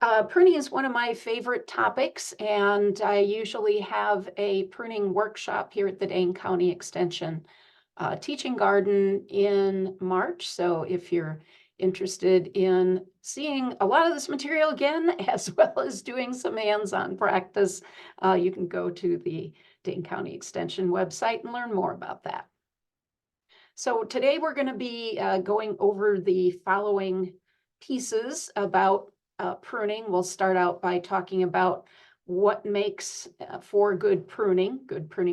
Pruning is one of my favorite topics, and I usually have a pruning workshop here at the Dane County Extension Teaching Garden in March. So if you're interested in seeing a lot of this material again, as well as doing some hands-on practice, you can go to the Dane County Extension website and learn more about that. So today we're going to be going over the following pieces about pruning. We'll start out by talking about what makes for good pruning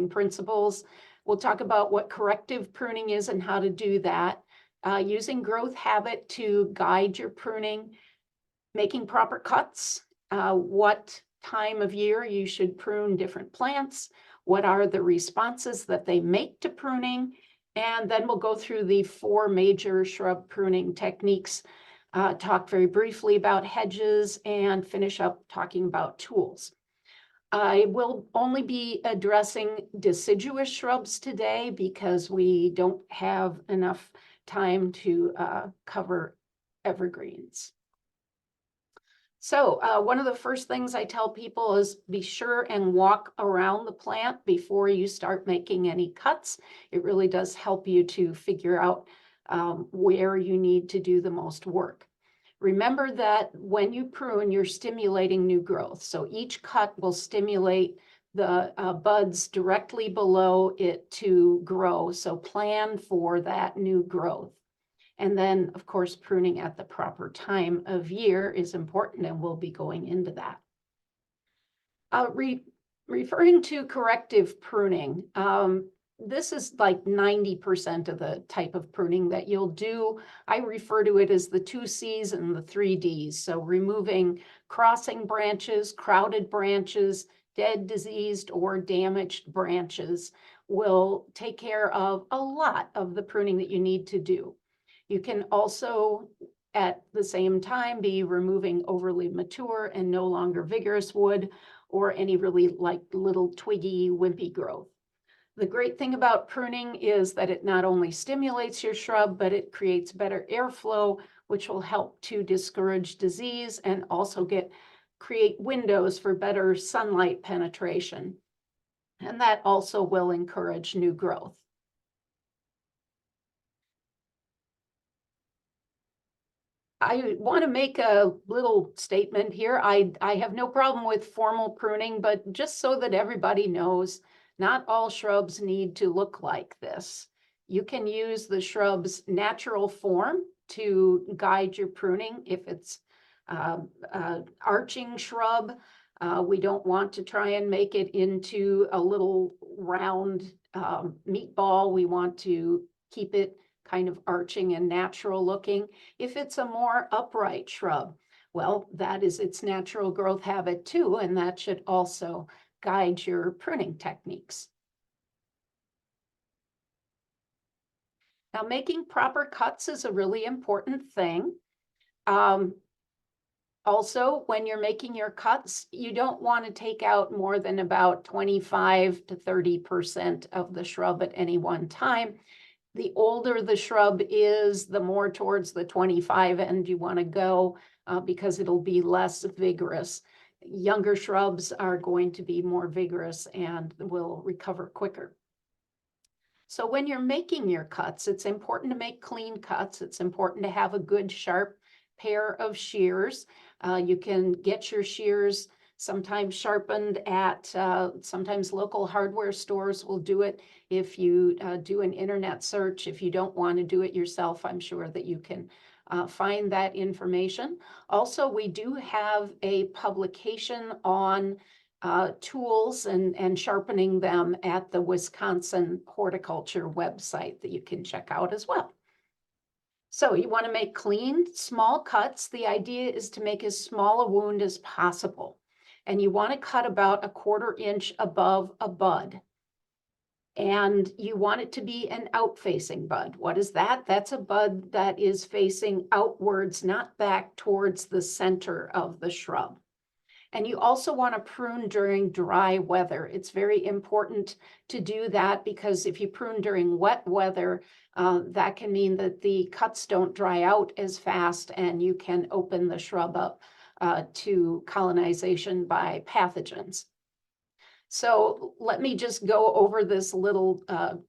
principles. We'll talk about what corrective pruning is and how to do that, using growth habit to guide your pruning, making proper cuts, what time of year you should prune different plants, what are the responses that they make to pruning, and then we'll go through the 4 major shrub pruning techniques, talk very briefly about hedges, and finish up talking about tools. I will only be addressing deciduous shrubs today because we don't have enough time to cover evergreens. So one of the first things I tell people is be sure and walk around the plant before you start making any cuts. It really does help you to figure out where you need to do the most work. Remember that when you prune, you're stimulating new growth. So each cut will stimulate the buds directly below it to grow. So plan for that new growth. And then, of course, pruning at the proper time of year is important, and we'll be going into that. Referring to corrective pruning, this is like 90% of the type of pruning that you'll do. I refer to it as the 2 C's and the 3 D's. So removing crossing branches, crowded branches, dead, diseased, or damaged branches will take care of a lot of the pruning that you need to do. You can also, at the same time, be removing overly mature and no longer vigorous wood or any really like little twiggy, wimpy growth. The great thing about pruning is that it not only stimulates your shrub, but it creates better airflow, which will help to discourage disease and also create windows for better sunlight penetration. And that also will encourage new growth. I want to make a little statement here. I have no problem with formal pruning, but just so that everybody knows, not all shrubs need to look like this. You can use the shrub's natural form to guide your pruning. If it's arching shrub, we don't want to try and make it into a little round meatball. We want to keep it kind of arching and natural looking. If it's a more upright shrub, well, that is its natural growth habit too, and that should also guide your pruning techniques. Now, making proper cuts is a really important thing. Also, when you're making your cuts, you don't want to take out more than about 25 to 30% of the shrub at any one time. The older the shrub is, the more towards the 25 end you want to go because it'll be less vigorous. Younger shrubs are going to be more vigorous and will recover quicker. So when you're making your cuts, it's important to make clean cuts. It's important to have a good sharp pair of shears. You can get your shears sometimes sharpened at, sometimes local hardware stores will do it. If you do an internet search, if you don't want to do it yourself, I'm sure that you can find that information. Also, we do have a publication on tools and sharpening them at the Wisconsin Horticulture website that you can check out as well. So you want to make clean, small cuts. The idea is to make as small a wound as possible. And you want to cut about 1/4 inch above a bud. And you want it to be an out-facing bud. What is that? That's a bud that is facing outwards, not back towards the center of the shrub. And you also want to prune during dry weather. It's very important to do that because if you prune during wet weather, that can mean that the cuts don't dry out as fast and you can open the shrub up to colonization by pathogens. So let me just go over this little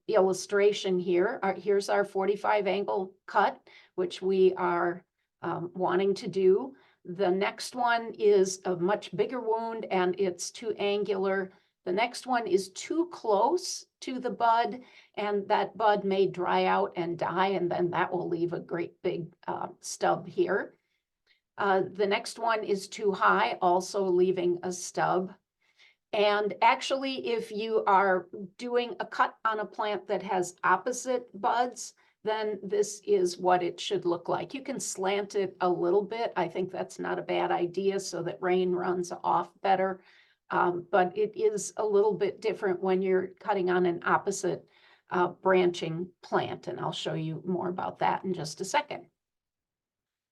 illustration here. Here's our 45 angle cut, which we are wanting to do. The next one is a much bigger wound and it's too angular. The next one is too close to the bud, and that bud may dry out and die, and then that will leave a great big stub here. The next one is too high, also leaving a stub. And actually, if you are doing a cut on a plant that has opposite buds, then this is what it should look like. You can slant it a little bit. I think that's not a bad idea so that rain runs off better. But it is a little bit different when you're cutting on an opposite branching plant. And I'll show you more about that in just a second.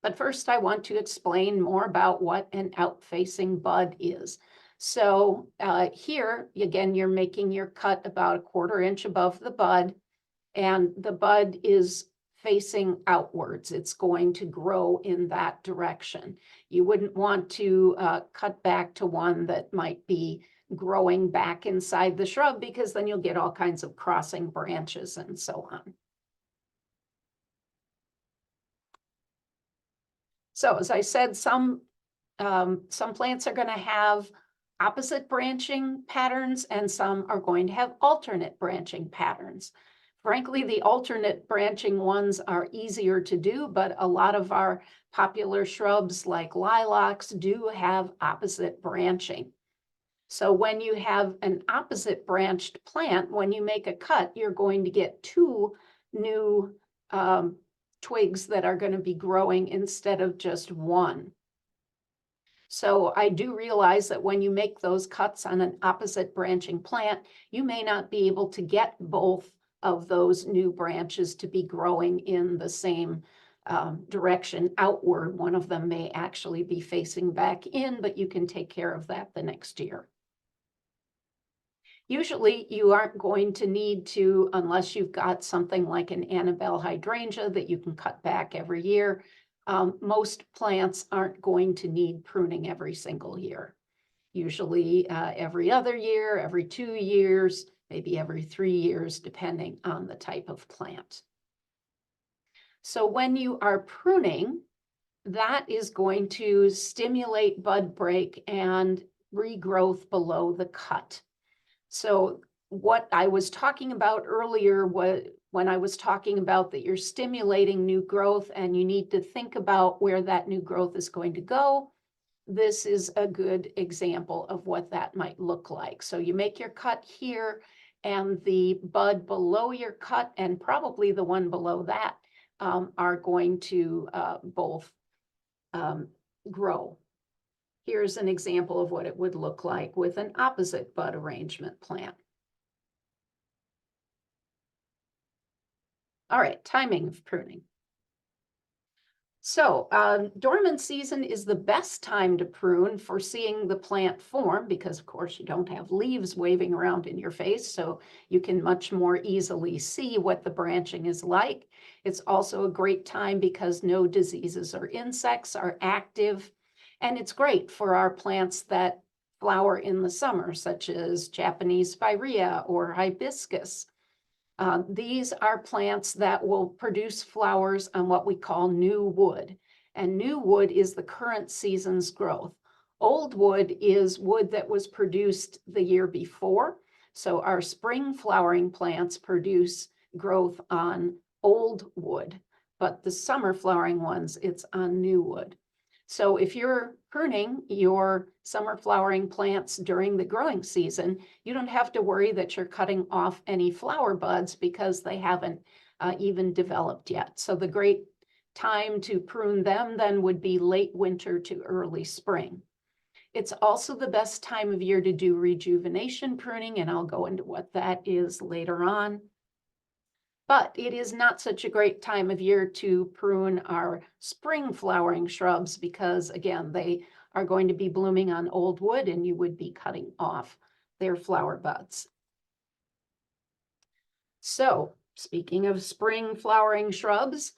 But first, I want to explain more about what an out-facing bud is. So here, again, you're making your cut about 1/4 inch above the bud, and the bud is facing outwards. It's going to grow in that direction. You wouldn't want to cut back to one that might be growing back inside the shrub, because then you'll get all kinds of crossing branches and so on. So as I said, some plants are going to have opposite branching patterns, and some are going to have alternate branching patterns. Frankly, the alternate branching ones are easier to do, but a lot of our popular shrubs like lilacs do have opposite branching. So when you have an opposite branched plant, when you make a cut, you're going to get 2 new twigs that are going to be growing instead of just 1. So I do realize that when you make those cuts on an opposite branching plant, you may not be able to get both of those new branches to be growing in the same direction outward. One of them may actually be facing back in, but you can take care of that the next year. Usually you aren't going to need to, unless you've got something like an Annabelle hydrangea that you can cut back every year. Most plants aren't going to need pruning every single year. Usually every other year, every 2 years, maybe every 3 years, depending on the type of plant. So when you are pruning, that is going to stimulate bud break and regrowth below the cut. So what I was talking about earlier was when I was talking about that you're stimulating new growth and you need to think about where that new growth is going to go. This is a good example of what that might look like. So you make your cut here, and the bud below your cut and probably the one below that are going to both grow. Here's an example of what it would look like with an opposite bud arrangement plant. All right, timing of pruning. So dormant season is the best time to prune for seeing the plant form, because of course you don't have leaves waving around in your face, so you can much more easily see what the branching is like. It's also a great time because no diseases or insects are active, and it's great for our plants that flower in the summer, such as Japanese spirea or hibiscus. These are plants that will produce flowers on what we call new wood. And new wood is the current season's growth. Old wood is wood that was produced the year before. So our spring flowering plants produce growth on old wood, but the summer flowering ones, it's on new wood. So if you're pruning your summer flowering plants during the growing season, you don't have to worry that you're cutting off any flower buds because they haven't even developed yet. So the great time to prune them then would be late winter to early spring. It's also the best time of year to do rejuvenation pruning, and I'll go into what that is later on. But it is not such a great time of year to prune our spring flowering shrubs because, again, they are going to be blooming on old wood and you would be cutting off their flower buds. So, speaking of spring flowering shrubs,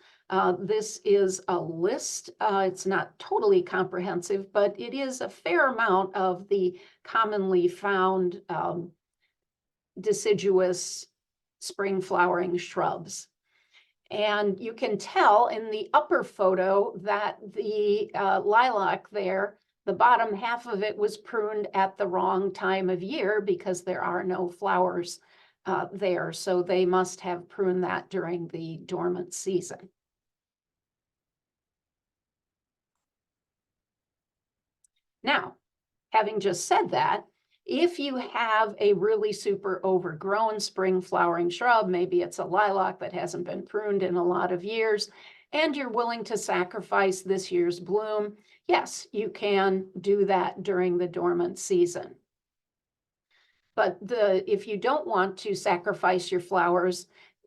This is a list. It's not totally comprehensive, but it is a fair amount of the commonly found deciduous spring flowering shrubs. And you can tell in the upper photo that the lilac there, the bottom half of it was pruned at the wrong time of year because there are no flowers there. So they must have pruned that during the dormant season. Now, having just said that, if you have a really super overgrown spring flowering shrub, maybe it's a lilac that hasn't been pruned in a lot of years, and you're willing to sacrifice this year's bloom, yes, you can do that during the dormant season. But if you don't want to sacrifice your flowers,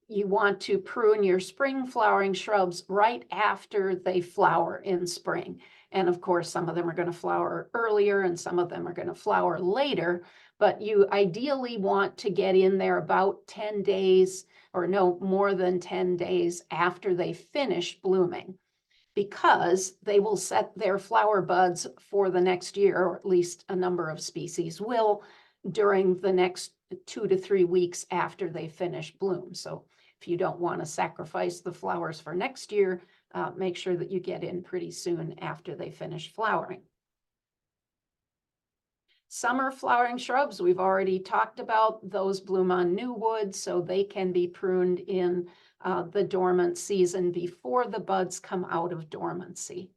you want to prune your spring flowering shrubs right after they flower in spring. And of course, some of them are going to flower earlier and some of them are going to flower later, but you ideally want to get in there about 10 days or no more than 10 days after they finish blooming, because they will set their flower buds for the next year, or at least a number of species will, during the next 2 to 3 weeks after they finish bloom. So if you don't want to sacrifice the flowers for next year, make sure that you get in pretty soon after they finish flowering. Summer flowering shrubs, we've already talked about. Those bloom on new wood, so they can be pruned in the dormant season before the buds come out of dormancy.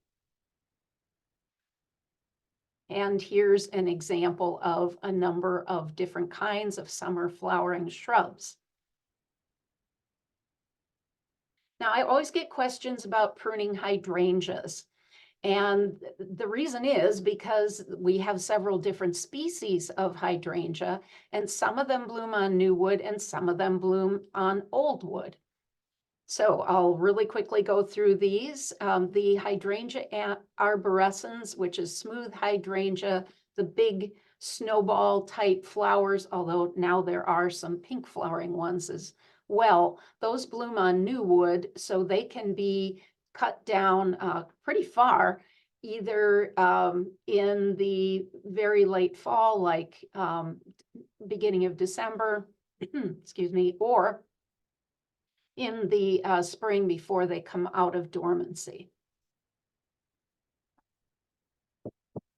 And here's an example of a number of different kinds of summer flowering shrubs. Now, I always get questions about pruning hydrangeas. And the reason is because we have several different species of hydrangea, and some of them bloom on new wood and some of them bloom on old wood. So I'll really quickly go through these. The hydrangea arborescens, which is smooth hydrangea, the big snowball type flowers, although now there are some pink flowering ones as well. Those bloom on new wood, so they can be cut down pretty far, either in the very late fall, like beginning of December, excuse me, or in the spring before they come out of dormancy.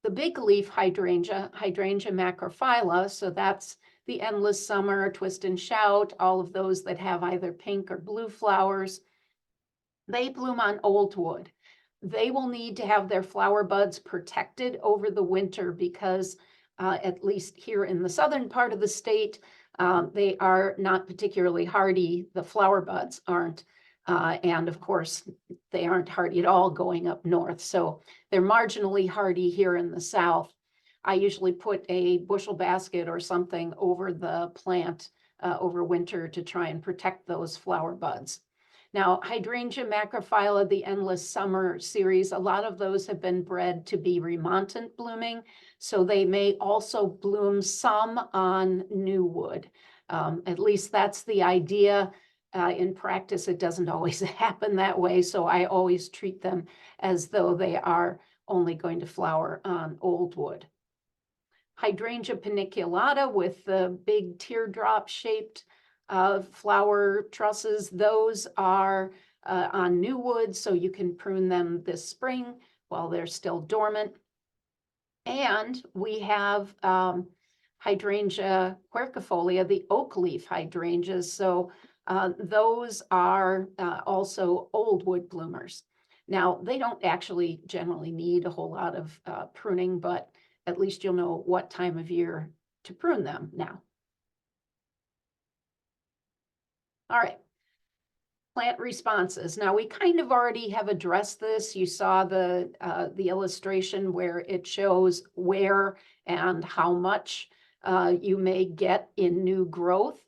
The big leaf hydrangea, Hydrangea macrophylla, so that's the endless summer, twist and shout, all of those that have either pink or blue flowers, they bloom on old wood. They will need to have their flower buds protected over the winter because at least here in the southern part of the state, they are not particularly hardy. The flower buds aren't. And of course, they aren't hardy at all going up north. So they're marginally hardy here in the south. I usually put a bushel basket or something over the plant over winter to try and protect those flower buds. Now, Hydrangea macrophylla, the endless summer series, a lot of those have been bred to be remontant blooming, so they may also bloom some on new wood. At least that's the idea. In practice, it doesn't always happen that way, so I always treat them as though they are only going to flower on old wood. Hydrangea paniculata with the big teardrop-shaped flower trusses, those are on new wood, so you can prune them this spring while they're still dormant. And we have Hydrangea quercifolia, the oak leaf hydrangeas, so those are also old wood bloomers. Now, they don't actually generally need a whole lot of pruning, but at least you'll know what time of year to prune them now. All right, plant responses. Now, we kind of already have addressed this. You saw the illustration where it shows where and how much you may get in new growth.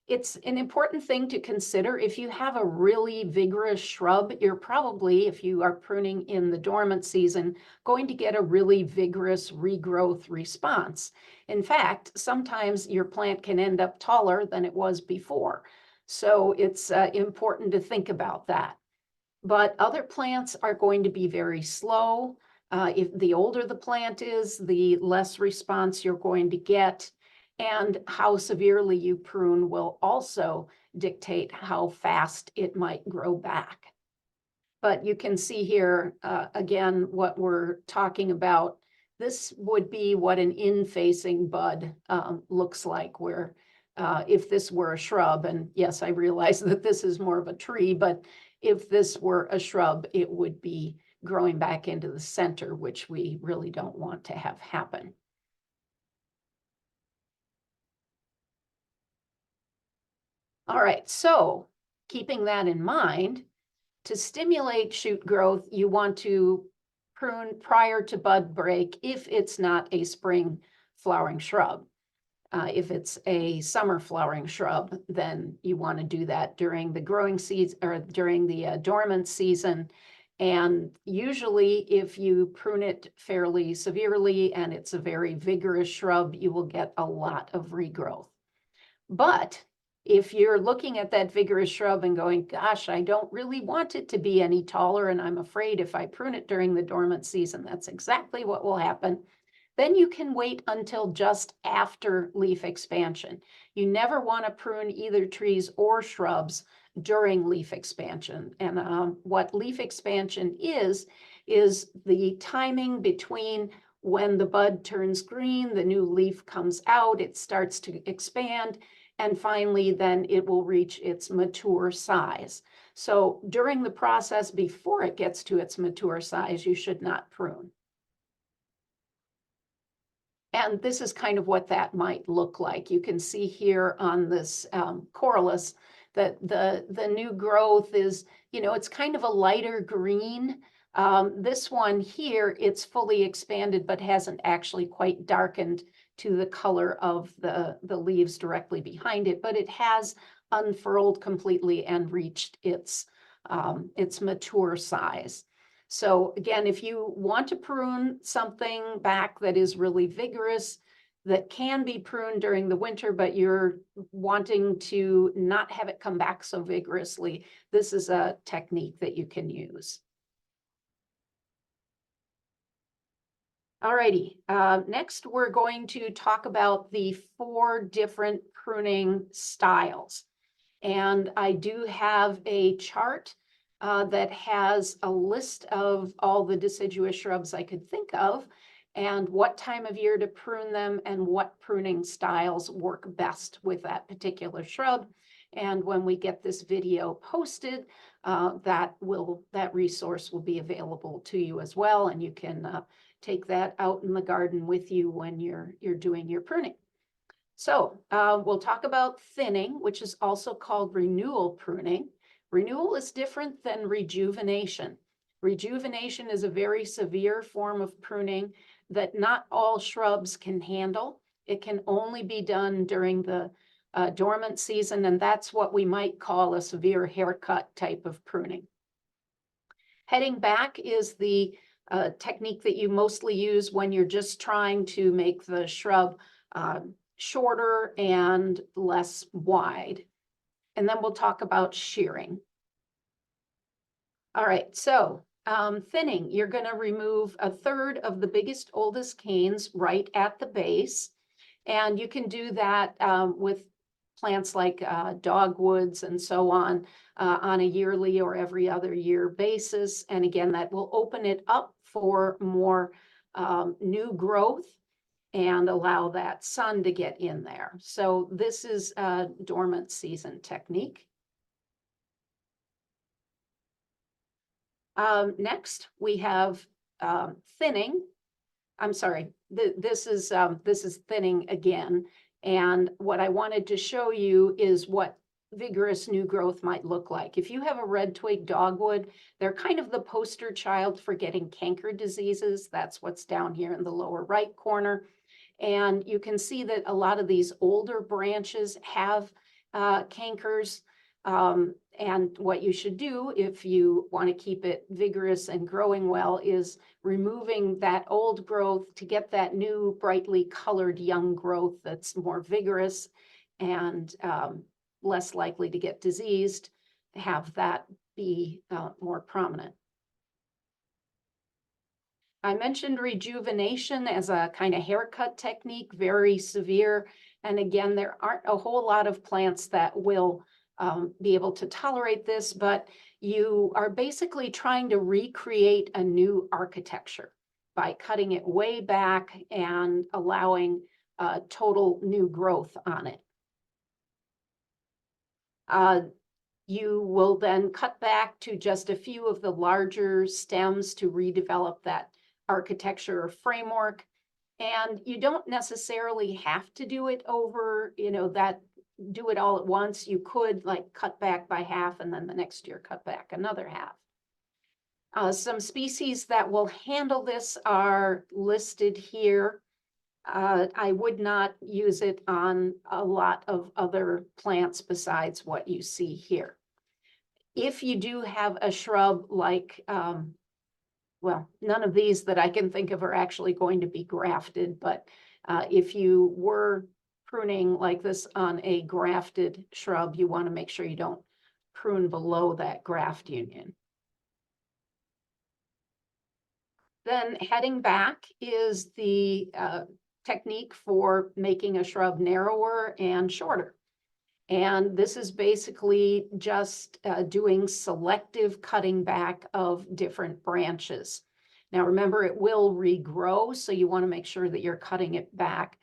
It's an important thing to consider. If you have a really vigorous shrub, you're probably, if you are pruning in the dormant season, going to get a really vigorous regrowth response. In fact, sometimes your plant can end up taller than it was before. So it's important to think about that. But other plants are going to be very slow. If the older the plant is, the less response you're going to get. And how severely you prune will also dictate how fast it might grow back. But you can see here, again, what we're talking about. This would be what an in-facing bud looks like, where if this were a shrub, and yes, I realize that this is more of a tree, but if this were a shrub, it would be growing back into the center, which we really don't want to have happen. All right, so keeping that in mind, to stimulate shoot growth, you want to prune prior to bud break if it's not a spring flowering shrub. If it's a summer flowering shrub, then you want to do that during the growing season or during the dormant season. And usually if you prune it fairly severely and it's a very vigorous shrub, you will get a lot of regrowth. But if you're looking at that vigorous shrub and going, gosh, I don't really want it to be any taller, and I'm afraid if I prune it during the dormant season, that's exactly what will happen, then you can wait until just after leaf expansion. You never want to prune either trees or shrubs during leaf expansion. And what leaf expansion is the timing between when the bud turns green, the new leaf comes out, it starts to expand, and finally then it will reach its mature size. So during the process before it gets to its mature size, you should not prune. And this is kind of what that might look like. You can see here on this corylus that the new growth is, it's kind of a lighter green. This one here, it's fully expanded, but hasn't actually quite darkened to the color of the leaves directly behind it, but it has unfurled completely and reached its mature size. So again, if you want to prune something back that is really vigorous, that can be pruned during the winter, but you're wanting to not have it come back so vigorously, this is a technique that you can use. Alrighty, next we're going to talk about the 4 different pruning styles. And I do have a chart that has a list of all the deciduous shrubs I could think of and what time of year to prune them and what pruning styles work best with that particular shrub. And when we get this video posted, that resource will be available to you as well, and you can take that out in the garden with you when you're doing your pruning. So we'll talk about thinning, which is also called renewal pruning. Renewal is different than rejuvenation. Rejuvenation is a very severe form of pruning that not all shrubs can handle. It can only be done during the dormant season, and that's what we might call a severe haircut type of pruning. Heading back is the technique that you mostly use when you're just trying to make the shrub shorter and less wide. And then we'll talk about shearing. All right, so thinning, you're going to remove 1/3 of the biggest, oldest canes right at the base. And you can do that with plants like dogwoods and so on a yearly or every other year basis. And again, that will open it up for more new growth and allow that sun to get in there. So this is a dormant season technique. Next, we have thinning. I'm sorry, this is thinning again. And what I wanted to show you is what vigorous new growth might look like. If you have a red twig dogwood, they're kind of the poster child for getting canker diseases. That's what's down here in the lower right corner. And you can see that a lot of these older branches have cankers. And what you should do if you want to keep it vigorous and growing well is removing that old growth to get that new brightly colored young growth that's more vigorous and less likely to get diseased. have that be more prominent. I mentioned rejuvenation as a kind of haircut technique, very severe. And again, there aren't a whole lot of plants that will be able to tolerate this, but you are basically trying to recreate a new architecture by cutting it way back and allowing total new growth on it. You will then cut back to just a few of the larger stems to redevelop that architecture or framework. And you don't necessarily have to do it over, do it all at once. You could like cut back by half and then the next year cut back another half. Some species that will handle this are listed here. I would not use it on a lot of other plants besides what you see here. If you do have a shrub like, well, none of these that I can think of are actually going to be grafted, but if you were pruning like this on a grafted shrub, you want to make sure you don't prune below that graft union. Then heading back is the technique for making a shrub narrower and shorter. And this is basically just doing selective cutting back of different branches. Now, remember, it will regrow, so you want to make sure that you're cutting it back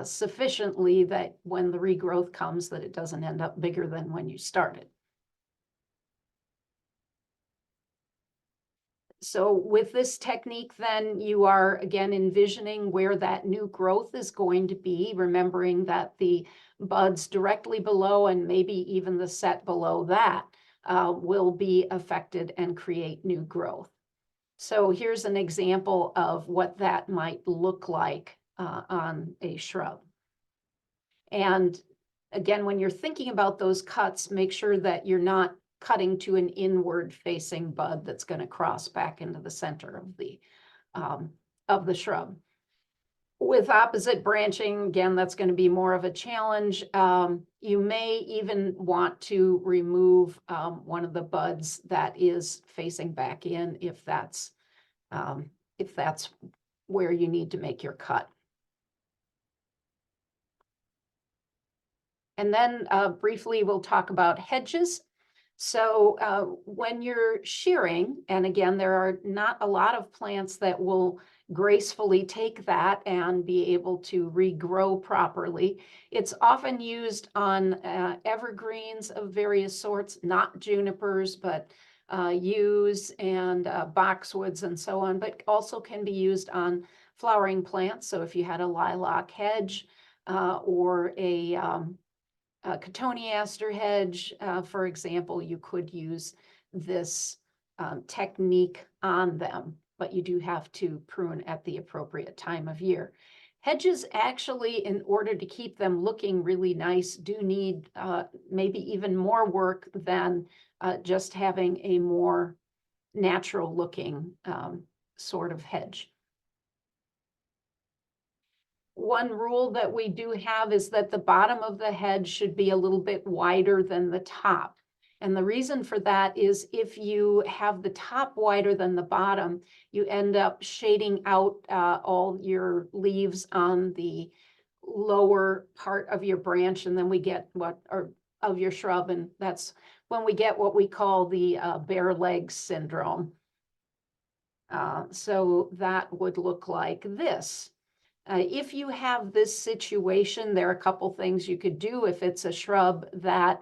sufficiently that when the regrowth comes, that it doesn't end up bigger than when you started. So with this technique, then you are again envisioning where that new growth is going to be, remembering that the buds directly below and maybe even the set below that will be affected and create new growth. So here's an example of what that might look like on a shrub. And again, when you're thinking about those cuts, make sure that you're not cutting to an inward facing bud that's going to cross back into the center of the shrub. With opposite branching, again, that's going to be more of a challenge. You may even want to remove one of the buds that is facing back in if that's where you need to make your cut. And then briefly, we'll talk about hedges. So when you're shearing, and again, there are not a lot of plants that will gracefully take that and be able to regrow properly. It's often used on evergreens of various sorts, not junipers, but yews and boxwoods and so on, but also can be used on flowering plants. So if you had a lilac hedge or a cotoneaster hedge, for example, you could use this technique on them, but you do have to prune at the appropriate time of year. Hedges actually, in order to keep them looking really nice, do need maybe even more work than just having a more natural looking sort of hedge. One rule that we do have is that the bottom of the hedge should be a little bit wider than the top. And the reason for that is if you have the top wider than the bottom, you end up shading out all your leaves on the lower part of your branch, and then we get of your shrub, and that's when we get what we call the bare leg syndrome. So that would look like this. If you have this situation, there are a couple things you could do. If it's a shrub that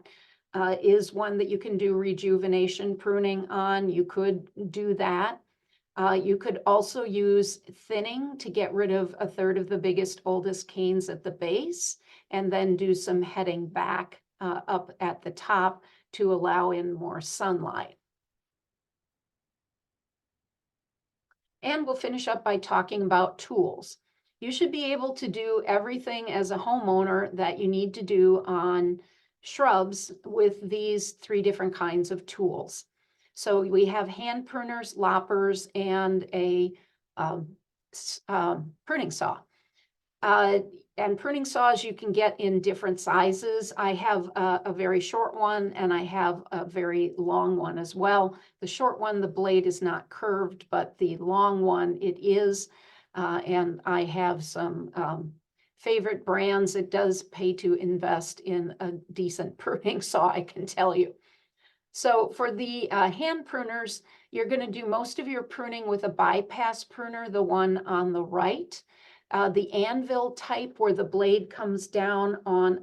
is one that you can do rejuvenation pruning on, you could do that. You could also use thinning to get rid of a third of the biggest, oldest canes at the base, and then do some heading back up at the top to allow in more sunlight. And we'll finish up by talking about tools. You should be able to do everything as a homeowner that you need to do on shrubs with these 3 different kinds of tools. So we have hand pruners, loppers, and a pruning saw. And pruning saws you can get in different sizes. I have a very short one and I have a very long one as well. The short one, the blade is not curved, but the long one, it is. And I have some favorite brands. It does pay to invest in a decent pruning saw, I can tell you. So for the hand pruners, you're going to do most of your pruning with a bypass pruner, the one on the right. The anvil type, where the blade comes down on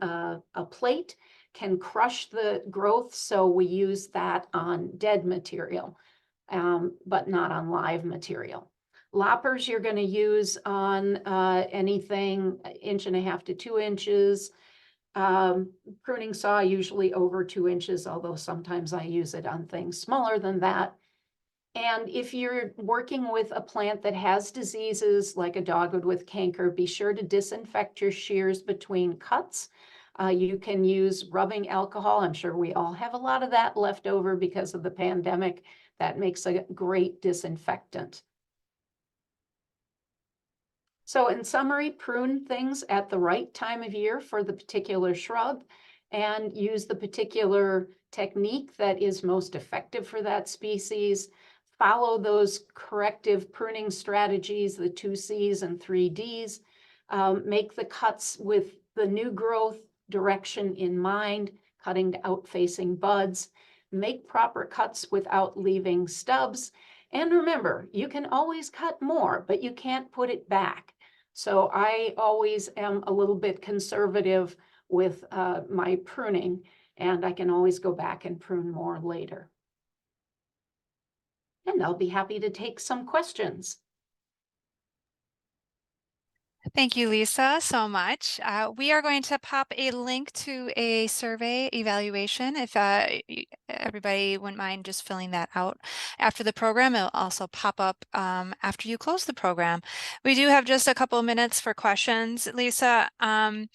a plate, can crush the growth, so we use that on dead material, but not on live material. Loppers you're going to use on anything 1.5 to 2 inches. Pruning saw usually over 2 inches, although sometimes I use it on things smaller than that. And if you're working with a plant that has diseases like a dogwood with canker, be sure to disinfect your shears between cuts. You can use rubbing alcohol. I'm sure we all have a lot of that left over because of the pandemic. That makes a great disinfectant. So in summary, prune things at the right time of year for the particular shrub and use the particular technique that is most effective for that species. Follow those corrective pruning strategies, the 2 C's and 3 D's. Make the cuts with the new growth direction in mind, cutting to out-facing buds. Make proper cuts without leaving stubs. And remember, you can always cut more, but you can't put it back. So I always am a little bit conservative with my pruning, and I can always go back and prune more later. And I'll be happy to take some questions. Thank you, Lisa, so much. We are going to pop a link to a survey evaluation. If everybody wouldn't mind just filling that out after the program, it'll also pop up after you close the program. We do have just a couple of minutes for questions. Lisa, I'm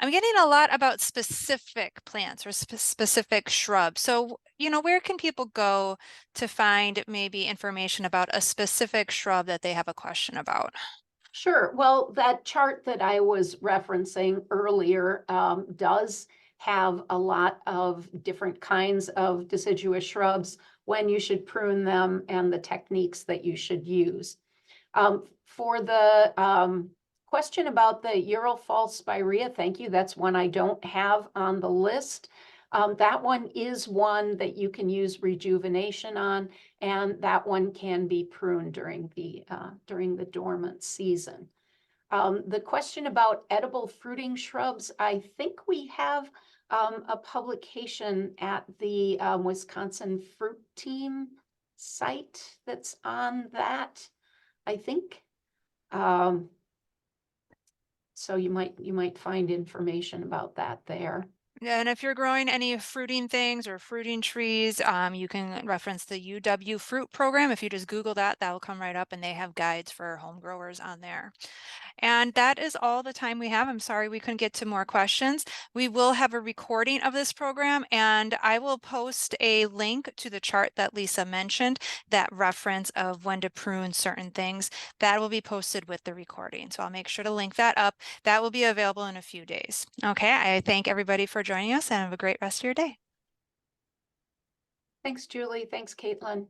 getting a lot about specific plants or specific shrubs. So, where can people go to find maybe information about a specific shrub that they have a question about? Sure. Well, that chart that I was referencing earlier does have a lot of different kinds of deciduous shrubs, when you should prune them, and the techniques that you should use. For the question about the Ural false spirea, thank you. That's one I don't have on the list. That one is one that you can use rejuvenation on, and that one can be pruned during the dormant season. The question about edible fruiting shrubs, I think we have a publication at the Wisconsin Fruit Team site that's on that, I think. So you might find information about that there. And if you're growing any fruiting things or fruiting trees, you can reference the UW Fruit Program. If you just Google that, that will come right up, and they have guides for home growers on there. And that is all the time we have. I'm sorry we couldn't get to more questions. We will have a recording of this program, and I will post a link to the chart that Lisa mentioned, that reference of when to prune certain things. That will be posted with the recording. So I'll make sure to link that up. That will be available in a few days. Okay, I thank everybody for joining us, and have a great rest of your day. Thanks, Julie. Thanks, Caitlin.